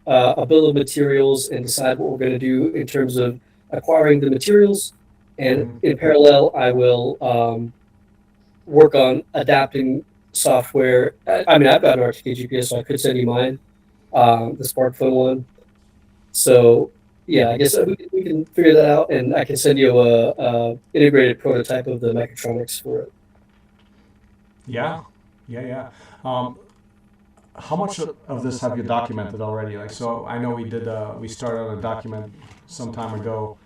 a bill of materials and decide what we're going to do in terms of acquiring the materials. And Mm-hmm. in parallel, I will work on adapting software. I mean, I've got an RTK GPS, so I could send you mine, the smartphone one. So yeah, I guess we can figure that out, and I can send you a integrated prototype of the mechatronics for it. Yeah, yeah, yeah. Um, how much of this have you documented already? Like, so I know we started on a document some time ago.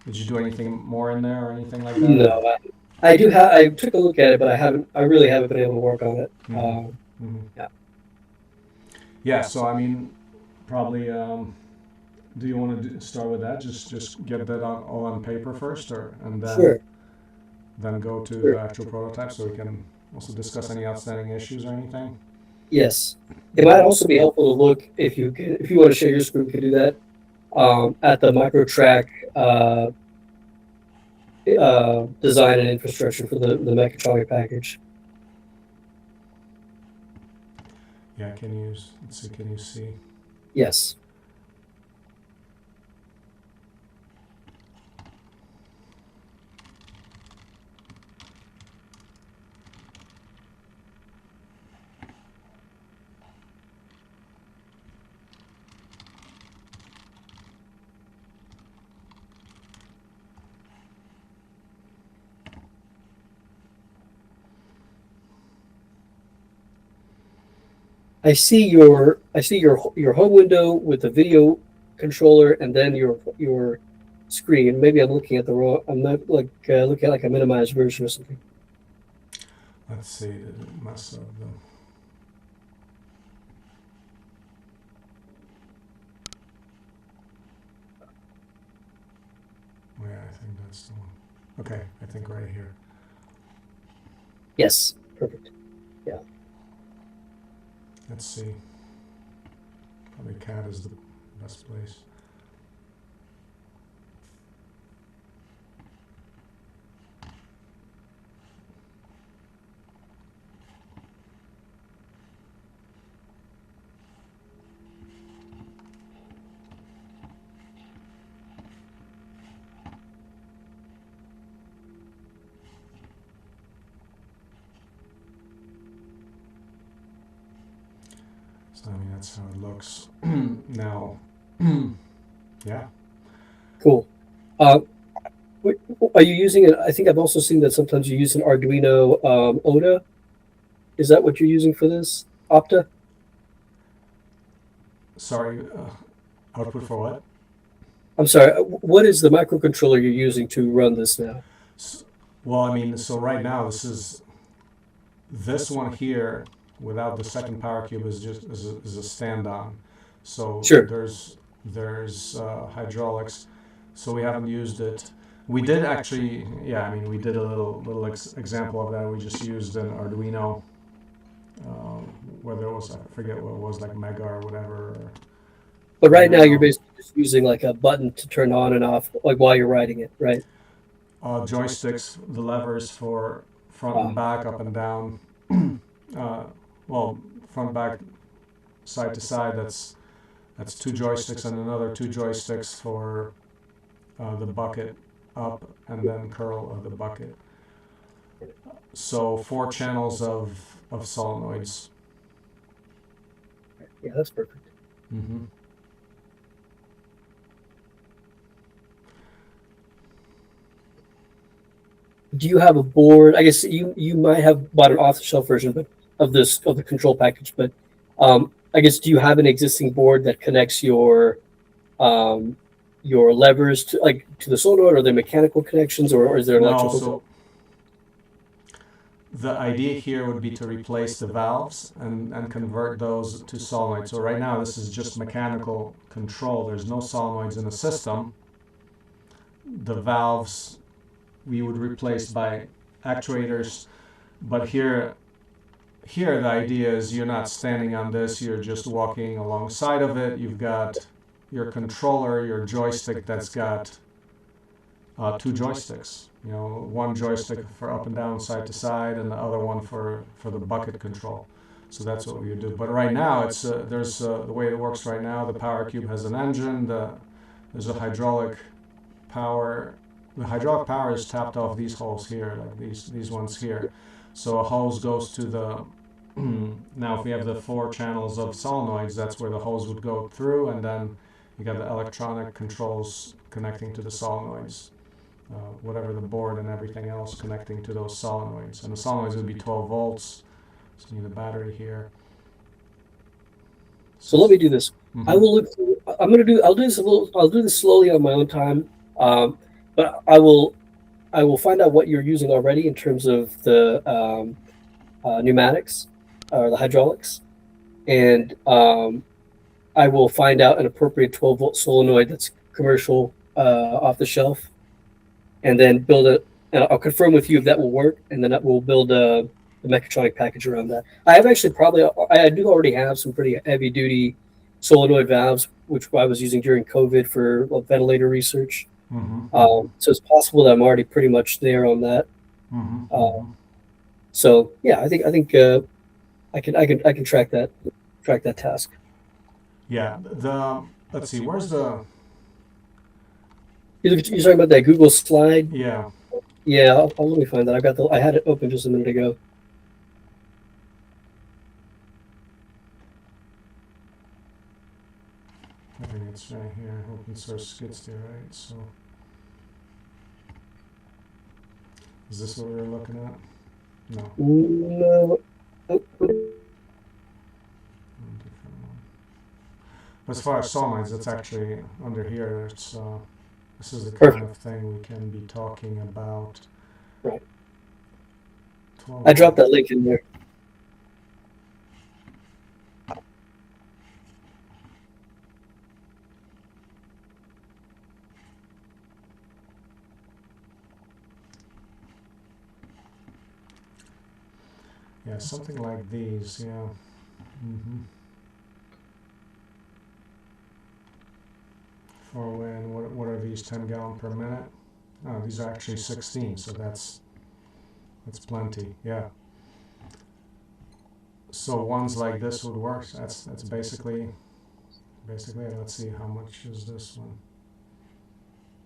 Did you do anything more in there or anything like that, No, or? I do have. I took a look at it, but I haven't. I really haven't been able to work on it. Mm-hmm. Mm-hmm. Yeah, Yeah. So I mean, probably. Do you want to start with that? Just get that all on paper first, or and sure, then go to sure. the actual prototype, so we can also discuss any outstanding issues or anything. Yes, it might also be helpful to look if you want to share your screen, we can do that. At the Microtrac uh, design and infrastructure for the mechatronic package. Yeah. Can you? Let's see. Can you see? Yes. I see your home window with the video controller and then your screen. Maybe I'm looking at the wrong. I'm not like looking at like a minimized version or something. Let's see. It must have the. Oh, yeah, I think that's the one. Okay, I think right here. Yes, perfect. Yeah, Let's see. Probably cat is the best place. So I mean that's how it looks now. Yeah. cool. Uh, are you using it? I think I've also seen that sometimes you use an Arduino OTA. Is that what you're using for this? Opta? Sorry. Output for what? I'm sorry. What is the microcontroller you're using to run this now? S well, I mean, so right now this one here without the second power cube is just is a stand on. So Sure. there's hydraulics. So we haven't used it. We did actually, yeah. I mean, we did a little example of that. We just used an Arduino, uh, whether it was I forget what it was like Mega or whatever or But right now you're Nano. basically just using like a button to turn on and off, like while you're writing it, right? Joysticks, the levers for front Uh, and back, up and down. uh, well, front, back, side to side. That's two joysticks and another two joysticks for the bucket up and then curl of the bucket. So four channels of solenoids. yeah, that's perfect. Mm-hmm. Do you have a board? I guess you might have bought an off-the-shelf version, but of the control package. But I guess do you have an existing board that connects um, your levers to like to the solenoid, or the mechanical connections, or is there No, electrical? so the idea here would be to replace the valves and convert those to solenoids. So right now this is just mechanical control. There's no solenoids in the system. The valves we would replace by actuators, but here the idea is you're not standing on this, you're just walking alongside of it. You've got your controller, your joystick that's got two joysticks. You know, one joystick for up and down, side to side, and the other one for the bucket control. So that's what we would do. But right now, it's there's the way it works right now. The power cube has an engine. There's a hydraulic power. The hydraulic power is tapped off these holes here, like these ones here. So a hose goes to the now if we have the 4 channels of solenoids, that's where the hose would go through, and then you got the electronic controls connecting to the solenoids, whatever the board and everything else connecting to those solenoids. And the solenoids would be 12 volts. So you need a battery here. So let me do this. I Mhm. will look through, I'll do this I'll do this slowly on my own time. But I will find out what you're using already in terms of the pneumatics or the hydraulics, and I will find out an appropriate 12-volt solenoid that's commercial, off the shelf, and then build it. And I'll confirm with you if that will work, and then we'll build the mechatronic package around that. I have actually I do already have some pretty heavy duty solenoid valves, which I was using during COVID for ventilator research. Mhm. Mhm. So it's possible that I'm already pretty much there on that. Mhm. Uh, Mhm. so yeah, I think I can track that task. Yeah. The let's see. Where's the You're talking about that Google slide? yeah. Yeah, let me find that. I had it open just a minute ago. I think it's right here. Open source skid steer, right? So is this what we're looking at? No. No, oh, Different one. But as far as solenoids, that's actually under here. It's this is the kind perfect. of thing we can be talking about. Right. 12 I dropped volt. that link in there. Yeah, something like these. Yeah. Mm-hmm. For when what are these 10 gallon per minute? Oh, these are actually 16, so that's plenty. Yeah. So ones like this would work. That's basically. Let's see, how much is this one?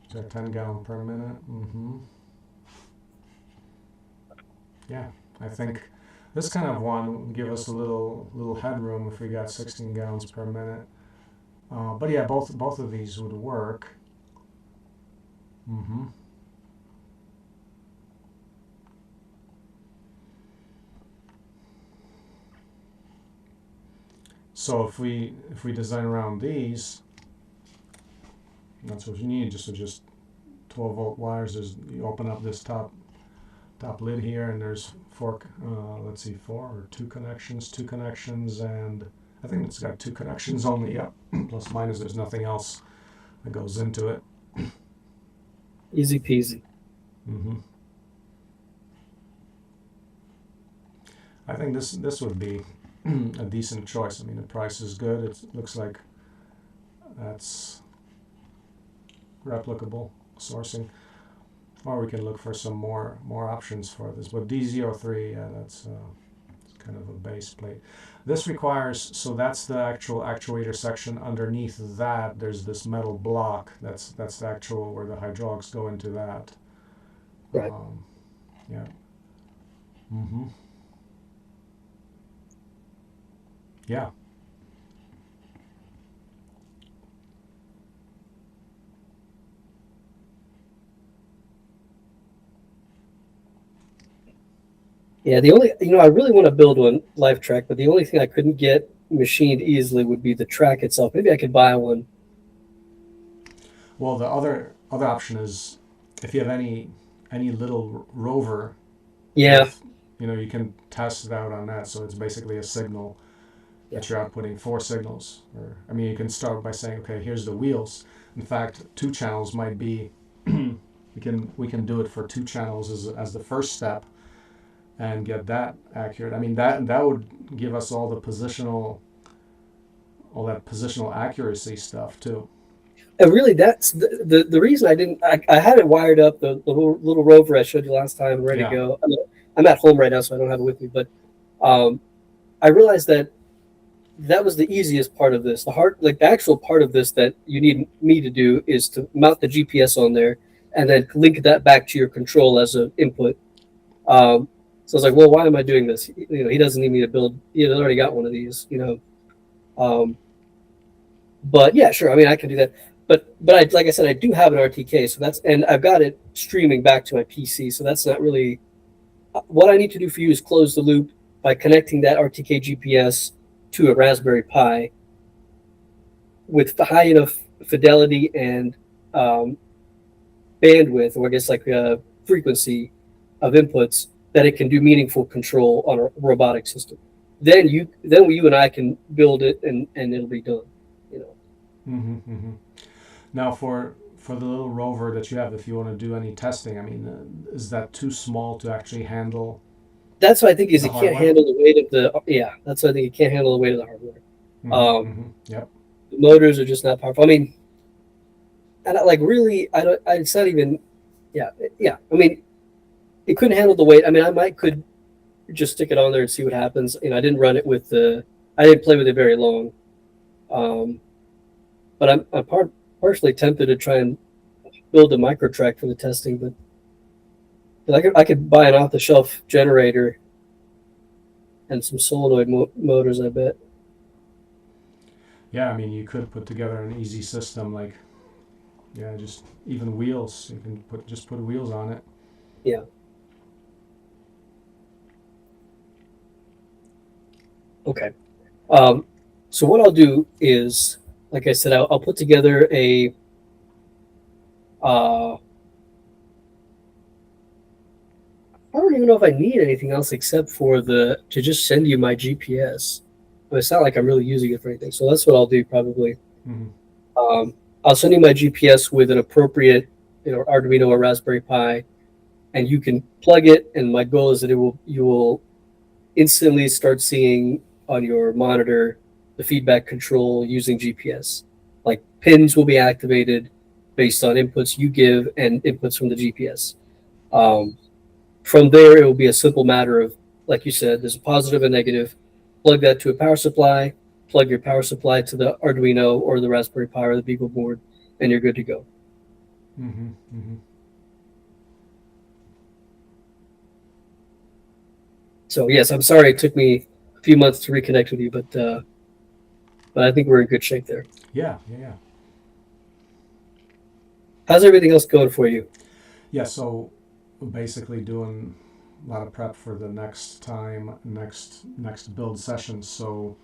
Is that 10 gallon per minute? Mm-hmm. Yeah, I think this kind of one would give us a little headroom if we got 16 gallons per minute. But yeah, both of these would work. Mm-hmm. So if we design around these, that's what you need. Just 12 volt wires. You open up this top lid here, and there's four. Let's see, four or two connections, and I think it's got two connections only. Yep. Plus minus. There's nothing else that goes into it. Easy peasy. Mm-hmm. I think this would be a decent choice. I mean, the price is good. It looks like that's replicable sourcing, or we can look for some more options for this. But D03, yeah, that's kind of a base plate. This requires, so that's the actual actuator section. Underneath that, there's this metal block. That's the actual where the hydraulics go into that. Right. Yeah. Mm-hmm. Yeah. Yeah, the only I really want to build one live track, but the only thing I couldn't get machined easily would be the track itself. Maybe I could buy one. Well, the other option is if you have any little rover Yeah, with, you can test it out on that. So it's basically a signal yeah. that you're outputting 4 signals. Or I mean, you can start by saying, okay, here's the wheels. In fact, 2 channels might be. we can do it for 2 channels as the first step and get that accurate. I mean that would give us all that positional accuracy stuff too. And really, that's the reason I didn't. I had it wired up, the little rover I showed you last time, ready to Yeah. go. I'm at home right now, so I don't have it with me. But um, I realized that that was the easiest part of this. The hard, like the actual part of this that you need me to do is to mount the GPS on there and then link that back to your control as an input. Um, so I was like, well, why am I doing this? He doesn't need me to build. He's already got one of these. Um, but yeah, sure. I mean, I can do that. But I, like I said, I do have an RTK, so that's and I've got it streaming back to my PC. So that's not really what I need to do for you is close the loop by connecting that RTK GPS to a Raspberry Pi with high enough fidelity and um, bandwidth, or I guess like frequency of inputs that it can do meaningful control on a robotic system. Then you and I can build it and it'll be done. You know, Now, for the little rover that you have, if you want to do any testing, I mean, is that too small to actually handle that's what I think is the it can't hardware? handle the weight of the yeah. That's what I think it can't handle the weight of the hardware. Yep. The motors are just not powerful. I mean, and like really, I don't. It's not even. Yeah, yeah. I mean, it couldn't handle the weight. I mean, I might could just stick it on there and see what happens. I didn't run it with the. I didn't play with it very long. Um, but I'm partially tempted to try and build a Microtrac for the testing. But I could buy an off the shelf generator and some solenoid motors. I bet. Yeah, I mean, you could put together an easy system like, yeah, just even wheels. You can put wheels on it. Yeah. Okay. Um, so what I'll do is, like I said, I'll put together a. I don't even know if I need anything else except for the to just send you my GPS. But it's not like I'm really using it for anything. So that's what I'll do probably. Mm-hmm. Um, I'll send you my GPS with an appropriate, Arduino or Raspberry Pi, and you can plug it. And my goal is that you will instantly start seeing on your monitor the feedback control using GPS. Like pins will be activated based on inputs you give and inputs from the GPS. Um, from there, it will be a simple matter of, like you said, there's a positive and negative. Plug that to a power supply. Plug your power supply to the Arduino or the Raspberry Pi or the Beagle board, and you're good to go. Mm-hmm. Mm-hmm. So yes, I'm sorry it took me a few months to reconnect with you, but I think we're in good shape there. Yeah, yeah, yeah. How's everything else going for you? Yeah, so basically doing a lot of prep for the next build session. So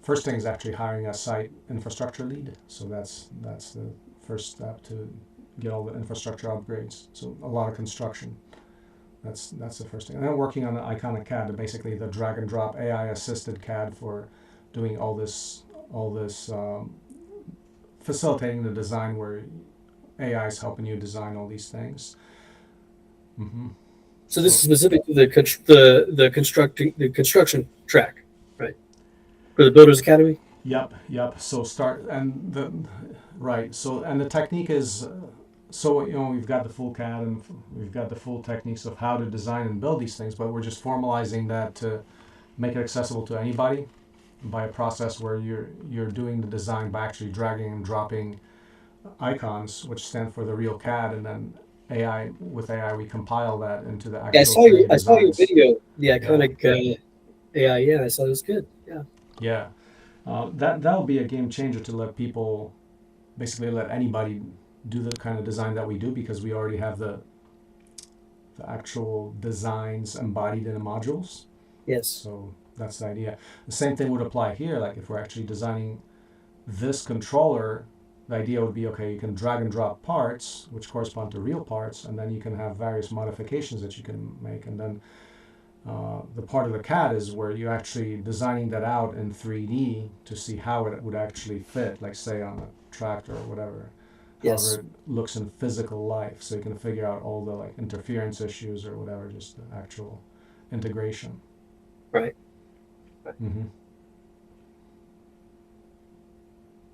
first thing is actually hiring a site infrastructure lead. So that's the first step to get all the infrastructure upgrades. So a lot of construction. That's the first thing. And then working on the iconic CAD, basically the drag and drop AI assisted CAD for doing all this facilitating the design where AI is helping you design all these things. Mm-hmm. So this is So specific to the construction track, right? For the Builders Academy. yep. So start and the right. So and the technique is so we've got the full CAD and we've got the full techniques of how to design and build these things, but we're just formalizing that to make it accessible to anybody by a process where you're doing the design by actually dragging and dropping icons, which stand for the real CAD, and then AI we compile that into the Yeah, actual 3D I saw your designs. video, the Yeah, iconic AI. Yeah, I saw it was good. Yeah. yeah. That'll be a game changer to let people basically let anybody do the kind of design that we do because we already have the actual designs embodied in the modules. Yes. So that's the idea. The same thing would apply here. Like if we're actually designing this controller, the idea would be okay, you can drag and drop parts which correspond to real parts, and then you can have various modifications that you can make. And then the part of the CAD is where you're actually designing that out in 3D to see how it would actually fit, like say on a tractor or whatever, however Yes. it looks in physical life. So you can figure out all the like interference issues or whatever, just the actual integration. Right. Mm-hmm.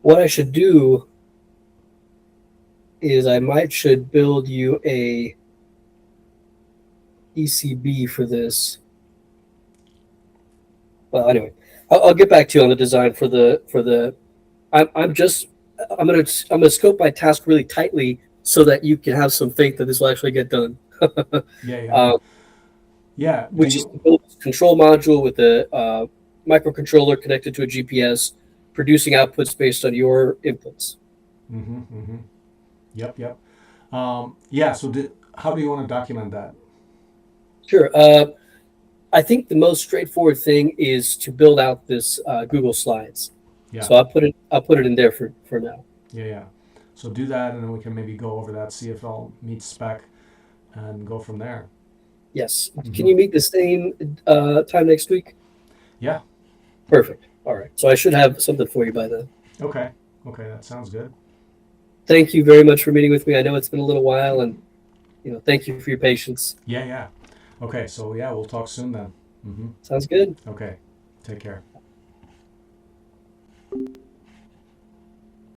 What I should do is I might should build you a ECB for this. Well, anyway, I'll get back to you on the design for the. I'm just I'm gonna scope my task really tightly so that you can have some faith that this will actually get done. Yeah, yeah, uh, yeah. Do which is to you? build a control module with a microcontroller connected to a GPS, producing outputs based on your inputs. Mm-hmm, mm-hmm. Yep, yep. Yeah. So, how do you want to document that? Sure. I think the most straightforward thing is to build out this Google Slides. Yeah, So I'll put it in there for now. yeah, yeah. So do that, and then we can maybe go over that, see if all meets spec, and go from there. Yes. Can Mm-hmm. you meet the same time next week? Yeah. Perfect. All right. So I should have something for you by then. Okay. Okay. That sounds good. Thank you very much for meeting with me. I know it's been a little while, and thank you for your patience. Yeah, yeah. Okay. So yeah, we'll talk soon then. Mm-hmm. Sounds good. Okay. Take care.